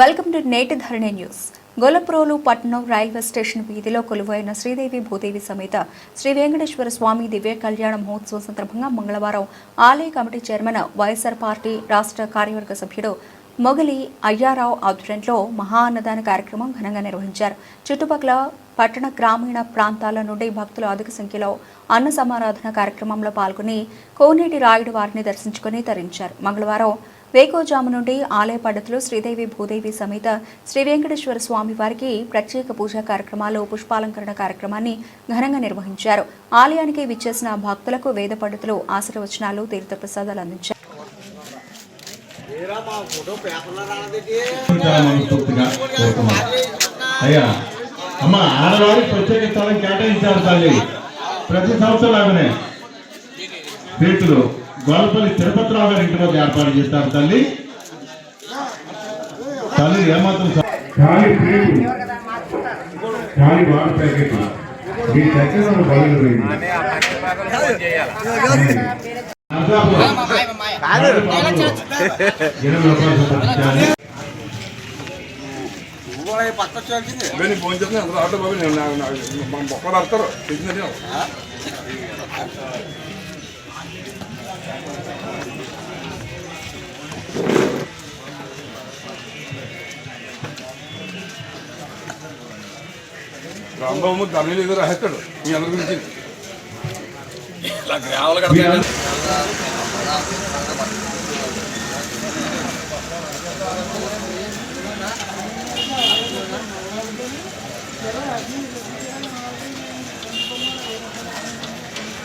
Welcome to నేటి ధరణి news. Gollaprolu పట్టణం railway station వీధిలో కొలువైన శ్రీదేవి భూదేవి సమేత శ్రీ వెంకటేశ్వర స్వామి దివ్య కళ్యాణ మహోత్సవం సందర్భంగా మంగళవారం ఆలయ కమిటీ చైర్మన్ వైఎస్ఆర్ పార్టీ రాష్ట్ర కార్యవర్గ సభ్యుడు మొగలి అయ్యారావు ఆధ్వర్యంలో మహా అన్నదాన కార్యక్రమం ఘనంగా నిర్వహించారు. చుట్టుపక్కల పట్టణ గ్రామీణ ప్రాంతాల నుండి భక్తులు అధిక సంఖ్యలో అన్న సమారాధన కార్యక్రమంలో పాల్గొని కోనేటి రాయుడు వారిని దర్శించుకుని తరించారు. మంగళవారం వేకోజాము నుండి ఆలయ పండితులు శ్రీదేవి భూదేవి సమేత శ్రీ వెంకటేశ్వర స్వామి వారికి ప్రత్యేక పూజా కార్యక్రమాలు, పుష్పాలంకరణ కార్యక్రమాన్ని ఘనంగా నిర్వహించారు. ఆలయానికి విచ్చేసిన భక్తులకు వేద పండితులు ఆశీర్వచనాలు, తీర్థప్రసాదాలు అందించారు. ప్రతి సంవత్సరం గోల్పల్లి తిరుపతిరావు గారి ఇంటి వద్ద ఏర్పాటు చేస్తారు. తల్లి ఏమాత్రం వాటర్ ప్యాకెట్ మీ దగ్గర ఫోన్ చెప్తే అందరూ ఆటో బాబు మొక్కలు ఆడతారు. రాంబాబు తమిళ ఏదో రాస్తాడు మీ అందరి గురించి.